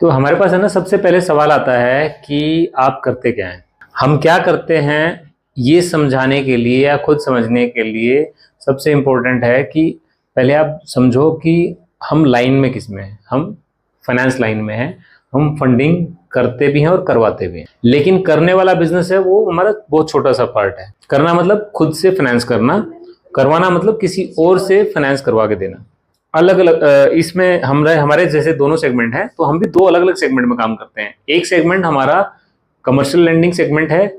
तो हमारे पास है ना, सबसे पहले सवाल आता है कि आप करते क्या हैं। हम क्या करते हैं ये समझाने के लिए या खुद समझने के लिए सबसे इम्पोर्टेंट है कि पहले आप समझो कि हम लाइन में किस में हैं। हम फाइनेंस लाइन में हैं, हम फंडिंग करते भी हैं और करवाते भी हैं। लेकिन करने वाला बिजनेस है वो हमारा बहुत छोटा सा पार्ट है। करना मतलब खुद से फाइनेंस करना, करवाना मतलब किसी और से फाइनेंस करवा के देना। अलग अलग इसमें हमारे जैसे दोनों सेगमेंट हैं, तो हम भी दो अलग अलग सेगमेंट में काम करते हैं। एक सेगमेंट हमारा कमर्शियल लेंडिंग सेगमेंट है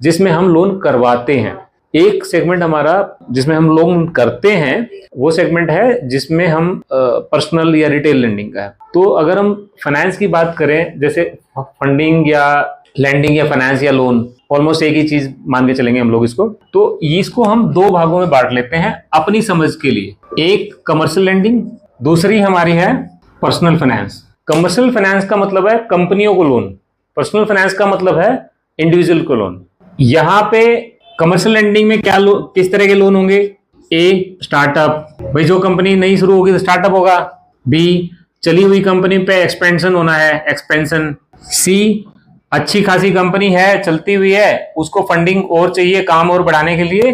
जिसमें हम लोन करवाते हैं। एक सेगमेंट हमारा जिसमें हम लोन करते हैं वो सेगमेंट है जिसमें हम पर्सनल या रिटेल लेंडिंग का है। तो अगर हम फाइनेंस की बात करें, जैसे फंडिंग या लैंडिंग या फाइनेंस या लोन ऑलमोस्ट एक ही चीज मान के चलेंगे हम लोग इसको। तो इसको हम दो भागों में बांट लेते हैं अपनी समझ के लिए। एक कमर्शियल लेंडिंग, दूसरी हमारी है पर्सनल फाइनेंस। कमर्शियल फाइनेंस का मतलब है कंपनियों को लोन, पर्सनल फाइनेंस का मतलब है इंडिविजुअल को लोन। यहाँ पे कमर्शियल लेंडिंग में क्या किस तरह के लोन होंगे? ए, स्टार्टअप, भाई जो कंपनी नई शुरू होगी तो स्टार्टअप होगा। बी, चली हुई कंपनी पे एक्सपेंशन होना है, एक्सपेंशन। सी, अच्छी खासी कंपनी है, चलती हुई है, उसको फंडिंग और चाहिए काम और बढ़ाने के लिए,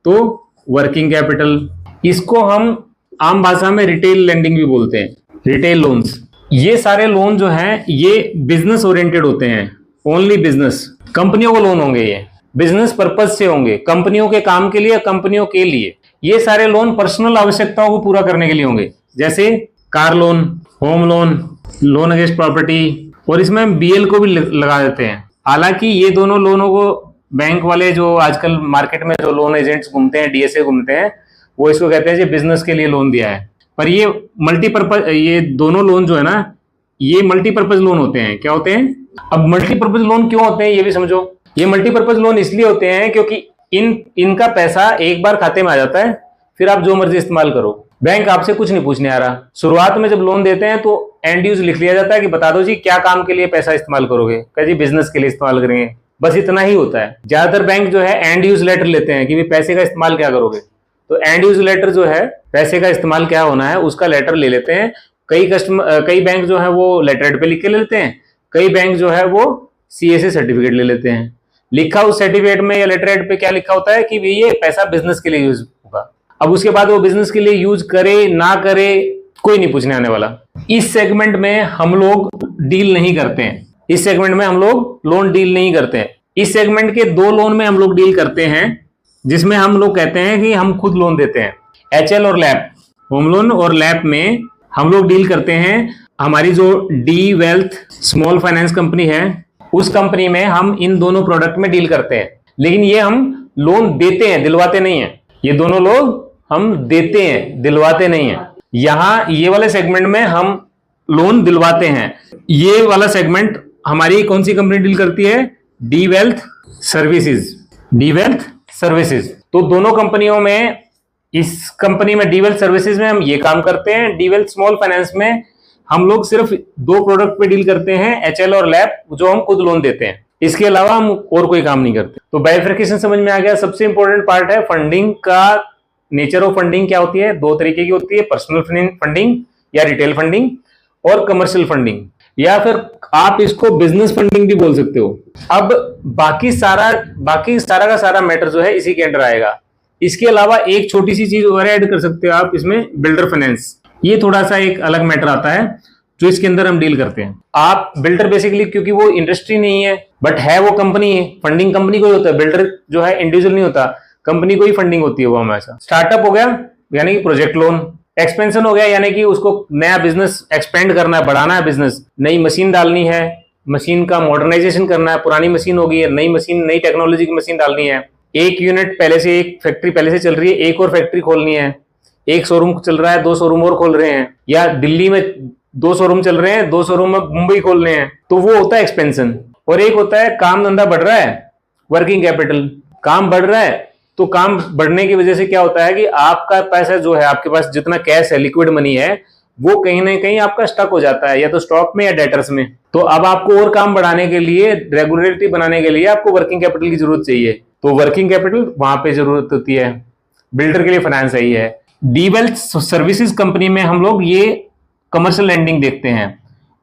तो वर्किंग कैपिटल। इसको हम आम भाषा में रिटेल लेंडिंग भी बोलते हैं, रिटेल लोन्स। ये सारे लोन जो हैं ये बिजनेस ओरिएंटेड होते हैं, ओनली बिजनेस। कंपनियों को लोन होंगे, ये बिजनेस पर्पज से होंगे, कंपनियों के काम के लिए, कंपनियों के लिए। ये सारे लोन पर्सनल आवश्यकताओं को पूरा करने के लिए होंगे, जैसे car loan, home loan, loan against property, और इसमें हम बीएल को भी लगा देते हैं। हालांकि ये दोनों लोनों को बैंक वाले जो आजकल मार्केट में जो लोन एजेंट्स घूमते हैं, डीएसए घूमते हैं, वो इसको कहते हैं कि बिजनेस के लिए लोन दिया है। पर ये मल्टीपर्पज, ये दोनों लोन जो है ना, ये मल्टीपर्पज लोन होते हैं। क्या होते हैं? अब मल्टीपर्पज लोन क्यों होते हैं ये भी समझो। ये मल्टीपर्पज लोन इसलिए होते हैं क्योंकि इनका पैसा एक बार खाते में आ जाता है, फिर आप जो मर्जी इस्तेमाल करो। बैंक आपसे कुछ नहीं पूछने आ रहा। शुरुआत में जब लोन देते हैं तो एंड यूज लिख लिया जाता है कि बता दो जी क्या काम के लिए पैसा इस्तेमाल करोगे। कह जी बिजनेस के लिए इस्तेमाल करेंगे, बस इतना ही होता है। ज्यादातर बैंक जो है एंड यूज लेटर लेते हैं कि भाई पैसे का इस्तेमाल क्या करोगे। तो एंड यूज लेटर जो है, पैसे का इस्तेमाल क्या होना है उसका लेटर ले लेते हैं। कई बैंक जो है वो लेटर हेड पे लिख के ले लेते हैं, कई बैंक जो है वो सीएसए सर्टिफिकेट ले लेते हैं। लिखा उस सर्टिफिकेट में या लेटर हेड पे क्या लिखा होता है कि ये पैसा बिजनेस के लिए यूज होगा। अब उसके बाद वो बिजनेस के लिए यूज करे ना करे कोई नहीं पूछने आने वाला। इस सेगमेंट में हम लोग डील नहीं करते हैं, इस सेगमेंट में हम लोग लोन डील नहीं करते हैं। इस सेगमेंट के दो लोन में हम लोग डील करते हैं जिसमें हम लोग कहते हैं कि हम खुद लोन देते हैं। एचएल और लैप, होम लोन और लैप में हम लोग डील करते हैं। हमारी जो D wealth small finance company है, उस कंपनी में हम इन दोनों प्रोडक्ट में डील करते हैं। लेकिन ये हम लोन देते हैं, दिलवाते नहीं है। ये दोनों लोग हम देते हैं, दिलवाते नहीं है। यहां ये वाले सेगमेंट में हम लोन दिलवाते हैं। ये वाला सेगमेंट हमारी कौन सी कंपनी डील करती है? D wealth services, D wealth services. तो दोनों कंपनियों में, इस कंपनी में डी वेल्थ सर्विसेज में हम ये काम करते हैं। डी वेल्थ स्मॉल फाइनेंस में हम लोग सिर्फ दो प्रोडक्ट पे डील करते हैं, एचएल और लैप, जो हम खुद लोन देते हैं। इसके अलावा हम और कोई काम नहीं करते। तो बाइफरकेशन समझ में आ गया। सबसे इंपॉर्टेंट पार्ट है फंडिंग का। नेचर ऑफ फंडिंग क्या होती है? दो तरीके की होती है, पर्सनल फंडिंग या रिटेल फंडिंग, और कमर्शियल फंडिंग, या फिर आप इसको बिजनेस फंडिंग भी बोल सकते हो। अब बाकी सारा का सारा मैटर जो है इसी के अंडर आएगा। इसके अलावा एक छोटी सी चीज और ऐड कर सकते हो आप इसमें, बिल्डर फाइनेंस। ये थोड़ा सा एक अलग मैटर आता है जो इसके अंदर हम डील करते हैं। आप बिल्डर बेसिकली, क्योंकि वो इंडस्ट्री नहीं है बट है वो कंपनी है, फंडिंग कंपनी को ही होता है। बिल्डर जो है इंडिविजुअल नहीं होता, कंपनी को ही फंडिंग होती है वो हमेशा। स्टार्टअप हो गया यानी कि प्रोजेक्ट लोन, एक्सपेंशन हो गया यानी कि उसको नया बिजनेस एक्सपेंड करना है, बढ़ाना है बिजनेस, नई मशीन डालनी है, मशीन का मॉडर्नाइजेशन करना है, पुरानी मशीन होगी, नई मशीन, नई टेक्नोलॉजी की मशीन डालनी है। एक यूनिट पहले से, एक फैक्ट्री पहले से चल रही है, एक और फैक्ट्री खोलनी है। एक शोरूम चल रहा है, दो शोरूम और खोल रहे हैं, या दिल्ली में दो शोरूम चल रहे हैं, दो शोरूम में मुंबई खोल रहे हैं, तो वो होता है एक्सपेंशन। और एक होता है काम धंधा बढ़ रहा है, वर्किंग कैपिटल। काम बढ़ रहा है तो काम बढ़ने की वजह से क्या होता है कि आपका पैसा जो है, आपके पास जितना कैश है, लिक्विड मनी है, वो कहीं ना कहीं आपका स्टक हो जाता है, या तो स्टॉक में या डेटर्स में। तो अब आपको और काम बढ़ाने के लिए, रेगुलरिटी बनाने के लिए आपको वर्किंग कैपिटल की जरूरत चाहिए। तो वर्किंग कैपिटल वहां पे जरूरत होती है। बिल्डर के लिए फाइनेंस सही है। डी वेल्थ सर्विसेज कंपनी में हम लोग ये कमर्शियल लेंडिंग देखते हैं।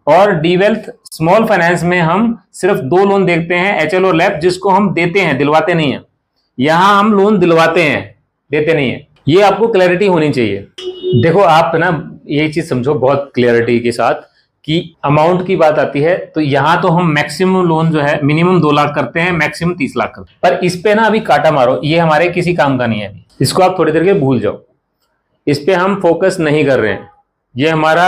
और डी वेल्थ स्मॉल फाइनेंस में हम सिर्फ 2 लोन देखते हैं, एचएल और लैप, जिसको हम देते हैं, दिलवाते नहीं है। यहां हम लोन दिलवाते हैं, देते नहीं है। ये आपको क्लैरिटी होनी चाहिए। देखो आप ना ये चीज समझो बहुत क्लैरिटी के साथ कि अमाउंट की बात आती है तो यहां तो हम मैक्सिमम लोन जो है मिनिमम 2 लाख करते हैं, मैक्सिमम 30 लाख करते हैं। पर इस पे ना अभी काटा मारो, ये हमारे किसी काम का नहीं है, इसको आप थोड़ी देर के भूल जाओ, इस पे हम फोकस नहीं कर रहे हैं। ये हमारा,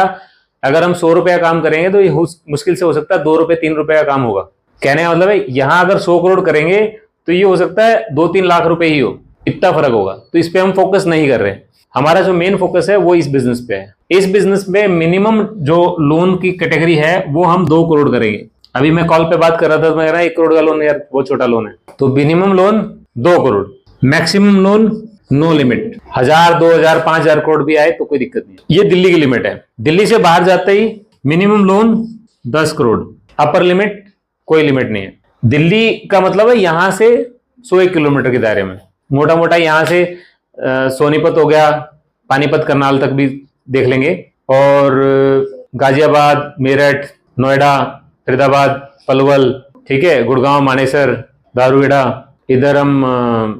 अगर हम 100 रुपए का काम करेंगे तो ये मुश्किल से हो सकता है 2 रुपए 3 रुपए का काम होगा। कहने का मतलब है यहां अगर 100 करोड़ करेंगे तो ये हो सकता है 2-3 लाख रुपए ही हो, इतना फर्क होगा। तो इस पे हम फोकस नहीं कर रहे हैं। हमारा जो मेन फोकस है वो इस बिजनेस पे है। इस बिजनेस में मिनिमम जो लोन की कैटेगरी है वो हम 2 करोड़ करेंगे। अभी मैं कॉल पे बात कर रहा था तो मैं कह रहा 1 करोड़ का लोन यार बहुत छोटा लोन है। तो minimum loan 2 crore, maximum loan no limit, 1000, 2000, 5000 crore भी आए तो कोई दिक्कत नहीं। ये दिल्ली की लिमिट है। दिल्ली से बाहर जाते ही minimum loan 10 crore, upper limit कोई लिमिट नहीं है। दिल्ली का मतलब है यहां से 101 किलोमीटर के दायरे में, मोटा मोटा यहां से सोनीपत हो गया, पानीपत करनाल तक भी देख लेंगे, और गाजियाबाद, मेरठ, नोएडा, फरीदाबाद, पलवल, ठीक है, गुड़गांव, मानेसर, दारूहेड़ा, इधर हम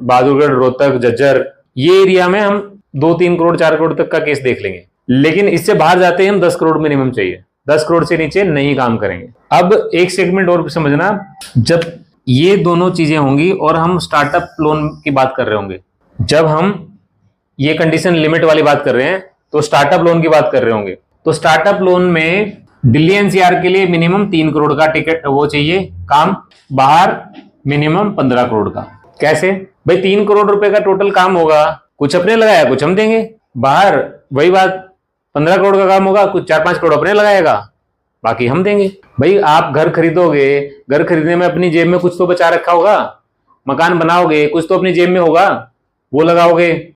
बहादुरगढ़, रोहतक, झज्जर, ये एरिया में हम 2-3 करोड़ 4 करोड़ तक का केस देख लेंगे। लेकिन इससे बाहर जाते ही हम 10 करोड़ मिनिमम चाहिए, 10 करोड़ से नीचे नहीं काम करेंगे। अब एक सेगमेंट और समझना, जब ये दोनों चीजें होंगी और हम स्टार्टअप लोन की बात कर रहे होंगे, जब हम ये कंडीशन लिमिट वाली बात कर रहे हैं तो स्टार्टअप लोन की बात कर रहे होंगे, तो स्टार्टअप लोन में दिल्ली एनसीआर के लिए मिनिमम 3 करोड़ का टिकट वो चाहिए काम, बाहर मिनिमम 15 करोड़ का। कैसे भाई? 3 करोड़ रुपए का टोटल काम होगा, कुछ अपने लगाया कुछ हम देंगे। बाहर वही बात, 15 करोड़ का काम होगा, कुछ 4-5 करोड़ अपने लगाएगा, बाकी हम देंगे। भाई आप घर खरीदोगे, घर खरीदने में अपनी जेब में कुछ तो बचा रखा होगा, मकान बनाओगे कुछ तो अपनी जेब में होगा, वो लगाओगे।